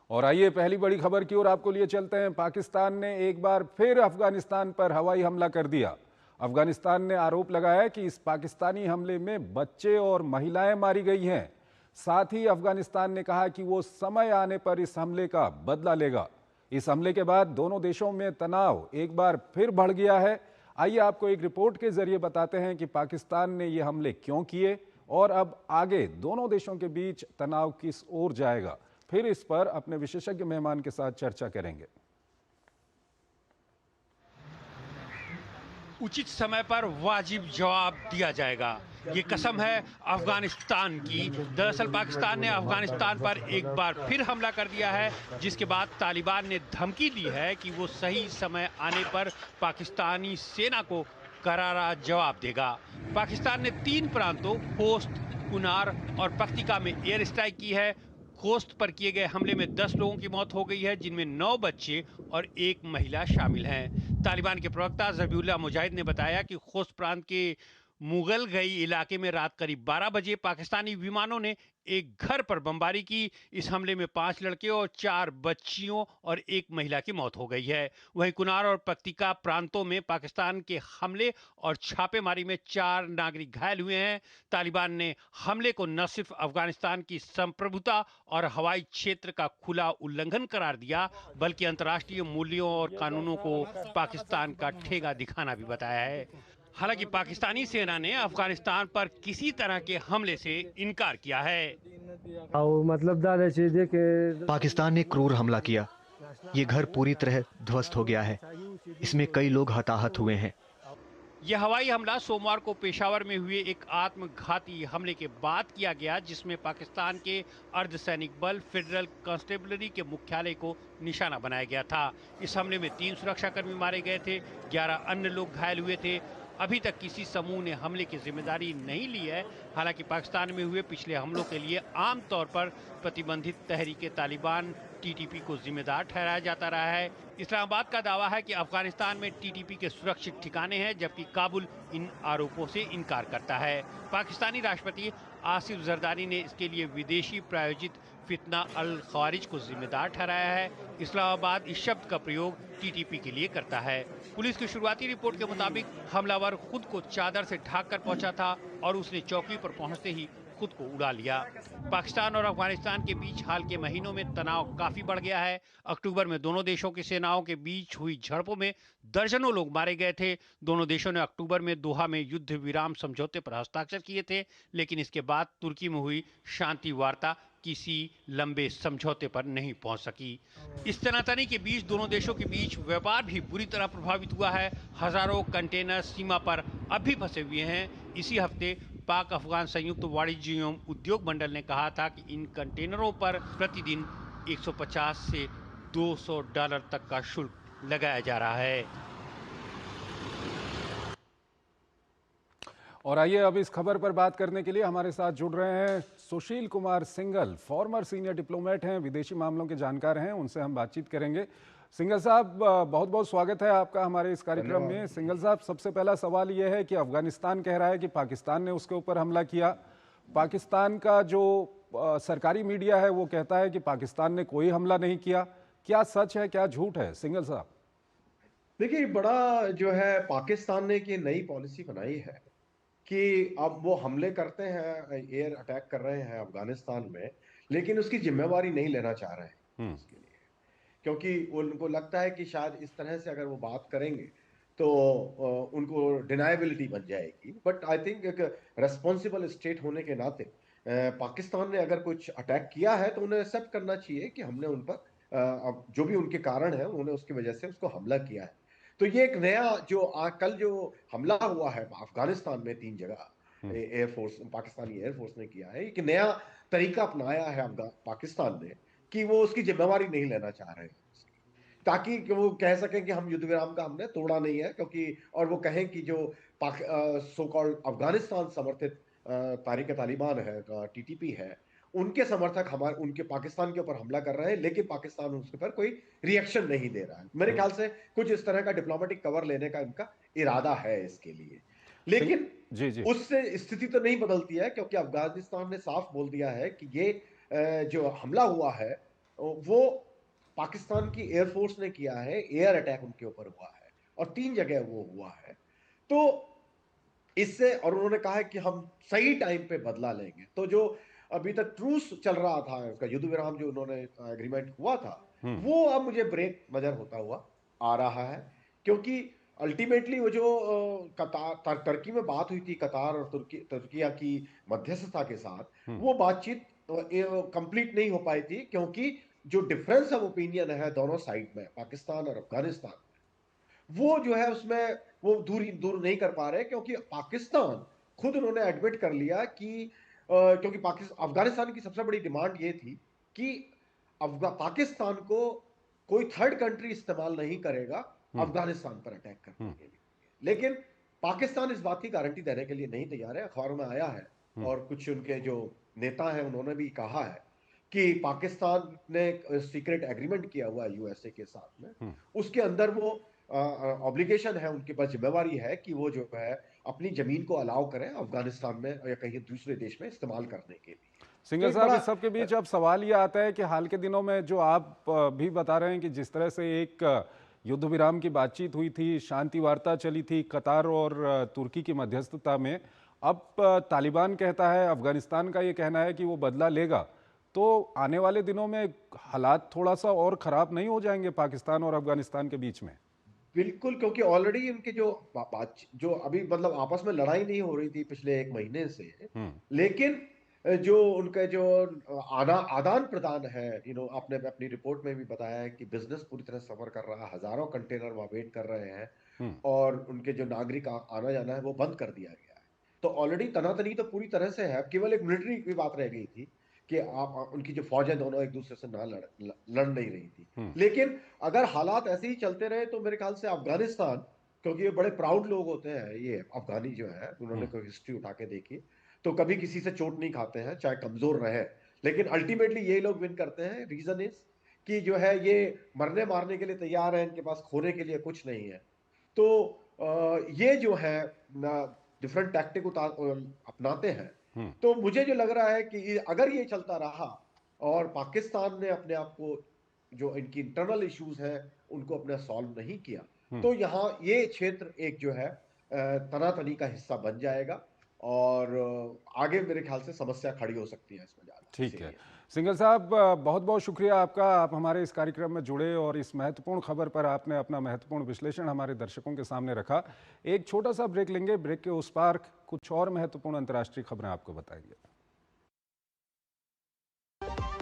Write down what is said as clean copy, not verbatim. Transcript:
और आइए पहली बड़ी खबर की ओर आपको लिए चलते हैं। पाकिस्तान ने एक बार फिर अफगानिस्तान पर हवाई हमला कर दिया। अफगानिस्तान ने आरोप लगाया कि इस पाकिस्तानी हमले में बच्चे और महिलाएं मारी गई हैं। साथ ही अफगानिस्तान ने कहा कि वो समय आने पर इस हमले का बदला लेगा। इस हमले के बाद दोनों देशों में तनाव एक बार फिर बढ़ गया है। आइए आपको एक रिपोर्ट के जरिए बताते हैं कि पाकिस्तान ने ये हमले क्यों किए और अब आगे दोनों देशों के बीच तनाव किस ओर जाएगा। फिर इस पर अपने विशेषज्ञ मेहमान के साथ चर्चा करेंगे। उचित समय पर वाजिब जवाब दिया जाएगा, ये कसम है अफगानिस्तान की। दरअसल पाकिस्तान ने अफगानिस्तान पर एक बार फिर हमला कर दिया है, जिसके बाद तालिबान ने धमकी दी है कि वो सही समय आने पर पाकिस्तानी सेना को करारा जवाब देगा। पाकिस्तान ने 3 प्रांतों खोस्त, कुनार और पख्तिका में एयर स्ट्राइक की है। खोस्त पर किए गए हमले में 10 लोगों की मौत हो गई है, जिनमें 9 बच्चे और 1 महिला शामिल हैं। तालिबान के प्रवक्ता ज़बीहुल्लाह मुजाहिद ने बताया कि खोस्त प्रांत के मुगल गई इलाके में रात करीब 12 बजे पाकिस्तानी विमानों ने एक घर पर बमबारी की। इस हमले में 5 लड़के और 4 बच्चियों और 1 महिला की मौत हो गई है। वहीं कुनार और पख्तिका प्रांतों में पाकिस्तान के हमले और छापेमारी में 4 नागरिक घायल हुए हैं। तालिबान ने हमले को न सिर्फ अफगानिस्तान की संप्रभुता और हवाई क्षेत्र का खुला उल्लंघन करार दिया, बल्कि अंतर्राष्ट्रीय मूल्यों और कानूनों को पाकिस्तान का ठेगा दिखाना भी बताया है। हालांकि पाकिस्तानी सेना ने अफगानिस्तान पर किसी तरह के हमले से इनकार किया है। पाकिस्तान ने क्रूर हमला किया। ये घर पूरी तरह ध्वस्त हो गया है। इसमें कई लोग हताहत हुए हैं। यह हवाई हमला सोमवार को पेशावर में हुए एक आत्मघाती हमले के बाद किया गया, जिसमें पाकिस्तान के अर्धसैनिक बल फेडरल कांस्टेबलरी के मुख्यालय को निशाना बनाया गया था। इस हमले में 3 सुरक्षाकर्मी मारे गए थे, 11 अन्य लोग घायल हुए थे। अभी तक किसी समूह ने हमले की जिम्मेदारी नहीं ली है। हालांकि पाकिस्तान में हुए पिछले हमलों के लिए आमतौर पर प्रतिबंधित तहरीके तालिबान टीटीपी को जिम्मेदार ठहराया जाता रहा है। इस्लामाबाद का दावा है कि अफगानिस्तान में टीटीपी के सुरक्षित ठिकाने हैं, जबकि काबुल इन आरोपों से इनकार करता है। पाकिस्तानी राष्ट्रपति आसिफ जरदारी ने इसके लिए विदेशी प्रायोजित फितना अल खवारिज को जिम्मेदार ठहराया है। इस्लामाबाद इस शब्द का प्रयोग टीटीपी के लिए करता है। पुलिस की शुरुआती रिपोर्ट के मुताबिक हमलावर खुद को चादर से ढक कर पहुंचा था और उसने चौकी पर पहुंचते ही खुद को उड़ा लिया। पाकिस्तान और अफगानिस्तान के बीच हाल के महीनों में तनाव काफी बढ़ गया है। अक्टूबर में दोनों देशों की सेनाओं के बीच हुई झड़पों में दर्जनों लोग मारे गए थे। दोनों देशों ने अक्टूबर में दोहा में युद्ध विराम समझौते पर हस्ताक्षर किए थे, लेकिन इसके बाद तुर्की में हुई शांति वार्ता किसी लंबे समझौते पर नहीं पहुंच सकी। इस तनातनी के बीच दोनों देशों के बीच व्यापार भी बुरी तरह प्रभावित हुआ है। हजारों कंटेनर सीमा पर अब भी फंसे हुए हैं। इसी हफ्ते पाक अफगान संयुक्त वाणिज्य एवं उद्योग मंडल ने कहा था कि इन कंटेनरों पर प्रतिदिन 150 से $200 तक का शुल्क लगाया जा रहा है। और आइए अब इस खबर पर बात करने के लिए हमारे साथ जुड़ रहे हैं Sushil Kumar Singhal, former senior diplomat हैं, विदेशी मामलों के जानकार हैं। उनसे हम बातचीत करेंगे। सिंघल साहब, बहुत बहुत स्वागत है आपका हमारे इस कार्यक्रम में। सिंघल साहब, सबसे पहला सवाल यह है कि अफगानिस्तान कह रहा है कि पाकिस्तान ने उसके ऊपर हमला किया। पाकिस्तान का जो सरकारी मीडिया है वो कहता है कि पाकिस्तान ने कोई हमला नहीं किया। क्या सच है, क्या झूठ है, सिंघल साहब? देखिए, बड़ा जो है पाकिस्तान ने की नई पॉलिसी बनाई है कि अब वो हमले करते हैं, एयर अटैक कर रहे हैं अफगानिस्तान में, लेकिन उसकी जिम्मेवारी नहीं लेना चाह रहे हैं इसके लिए, क्योंकि उनको लगता है कि शायद इस तरह से अगर वो बात करेंगे तो उनको डिनायबिलिटी बन जाएगी। बट आई थिंक एक रेस्पॉन्सिबल स्टेट होने के नाते पाकिस्तान ने अगर कुछ अटैक किया है तो उन्हें एक्सेप्ट करना चाहिए कि हमने उन पर अब जो भी उनके कारण है उन्होंने उसकी वजह से उसको हमला किया है। तो ये एक नया जो कल जो हमला हुआ है अफगानिस्तान में 3 जगह एयरफोर्स, पाकिस्तानी एयरफोर्स ने किया है, एक नया तरीका अपनाया है पाकिस्तान ने कि वो उसकी जिम्मेवारी नहीं लेना चाह रहे हैं, ताकि कि वो कह सकें कि हम युद्ध विराम का हमने तोड़ा नहीं है, क्योंकि और वो कहें कि जो सो कॉल्ड अफगानिस्तान समर्थित तारीक तालिबान है, टीटीपी है, उनके समर्थक हमारे उनके पाकिस्तान के ऊपर हमला कर रहे हैं, लेकिन पाकिस्तान उसके ऊपर कोई रिएक्शन नहीं दे रहा है। मेरे ख्याल से कुछ इस तरह का डिप्लोमेटिक कवर लेने का इनका इरादा है इसके लिए, लेकिन जी जी। उससे स्थिति तो नहीं बदलती है, क्योंकि अफगानिस्तान ने साफ बोल दिया है कि ये जो हमला हुआ है वो पाकिस्तान की एयरफोर्स ने किया है, एयर अटैक उनके ऊपर हुआ है और 3 जगह वो हुआ है। तो इससे, और उन्होंने कहा है कि हम सही टाइम पे बदला लेंगे। तो जो अभी तक ट्रूस चल रहा था, उसका युद्ध विराम जो उन्होंने एग्रीमेंट हुआ था, वो अब मुझे ब्रेक नजर होता हुआ आ रहा है, क्योंकि अल्टीमेटली वो जो कतार टर्की में बात हुई थी, कतार और तुर्किया की मध्यस्थता के साथ, वो बातचीत कंप्लीट नहीं हो पाई थी, क्योंकि जो डिफरेंस ऑफ ओपिनियन है दोनों साइड में, पाकिस्तान और अफगानिस्तान, वो जो है उसमें वो दूर नहीं कर पा रहे, क्योंकि पाकिस्तान खुद उन्होंने एडमिट कर लिया कि क्योंकि अफगानिस्तान की सबसे बड़ी डिमांड ये थी कि पाकिस्तान को कोई थर्ड कंट्री इस्तेमाल नहीं करेगा अफगानिस्तान पर अटैक करने के लिए। लेकिन पाकिस्तान इस बात की गारंटी देने के लिए नहीं तैयार है। अखबारों में आया है और कुछ उनके जो नेता हैं उन्होंने भी कहा है कि पाकिस्तान ने सीक्रेट एग्रीमेंट किया हुआ है यूएसए के साथ में, उसके अंदर वो ऑब्लिगेशन है, उनके पास जिम्मेवारी है कि वो जो है अपनी जमीन को अलाउ करें अफगानिस्तान में या कहीं दूसरे देश में इस्तेमाल करने के लिए। सिंघल साहब, इस सब के बीच अब सवाल ये आता है कि हाल के दिनों में जो आप भी बता रहे हैं कि जिस तरह से एक युद्ध विराम की बातचीत हुई थी, शांति वार्ता चली थी कतार और तुर्की की मध्यस्थता में, अब तालिबान कहता है, अफगानिस्तान का ये कहना है कि वो बदला लेगा, तो आने वाले दिनों में हालात थोड़ा सा और खराब नहीं हो जाएंगे पाकिस्तान और अफगानिस्तान के बीच में? बिल्कुल, क्योंकि ऑलरेडी उनके जो अभी मतलब आपस में लड़ाई नहीं हो रही थी पिछले 1 महीने से, लेकिन जो उनका जो आदान प्रदान है, आपने अपनी रिपोर्ट में भी बताया है कि बिजनेस पूरी तरह सफर कर रहा है, हजारों कंटेनर वहां वेट कर रहे हैं और उनके जो नागरिक आना जाना है वो बंद कर दिया गया है। तो ऑलरेडी तनातनी तो पूरी तरह से है, केवल एक मिलिट्री की बात रह गई थी कि आप उनकी जो फौजें दोनों एक दूसरे से ना लड़ नहीं रही थी। लेकिन अगर हालात ऐसे ही चलते रहे तो मेरे ख्याल से अफगानिस्तान, क्योंकि ये बड़े प्राउड लोग होते हैं, ये अफगानी जो है, उन्होंने कोई हिस्ट्री उठा के देखी तो कभी किसी से चोट नहीं खाते हैं, चाहे कमजोर रहे, लेकिन अल्टीमेटली ये लोग विन करते हैं। रीजन इज कि जो है ये मरने मारने के लिए तैयार है, इनके पास खोने के लिए कुछ नहीं है। तो ये जो है डिफरेंट टैक्टिक अपनाते हैं। तो मुझे जो लग रहा है कि अगर ये चलता रहा और पाकिस्तान ने अपने आप को, जो इनकी इंटरनल इश्यूज हैं उनको अपने सॉल्व नहीं किया, तो यहाँ ये क्षेत्र एक जो है तनातनी का हिस्सा बन जाएगा और आगे मेरे ख्याल से समस्या खड़ी हो सकती है इसमें ज्यादा। ठीक है सिंघल साहब, बहुत बहुत शुक्रिया आपका, आप हमारे इस कार्यक्रम में जुड़े और इस महत्वपूर्ण खबर पर आपने अपना महत्वपूर्ण विश्लेषण हमारे दर्शकों के सामने रखा। एक छोटा सा ब्रेक लेंगे, ब्रेक के उस पार कुछ और महत्वपूर्ण अंतर्राष्ट्रीय खबरें आपको बताएंगे।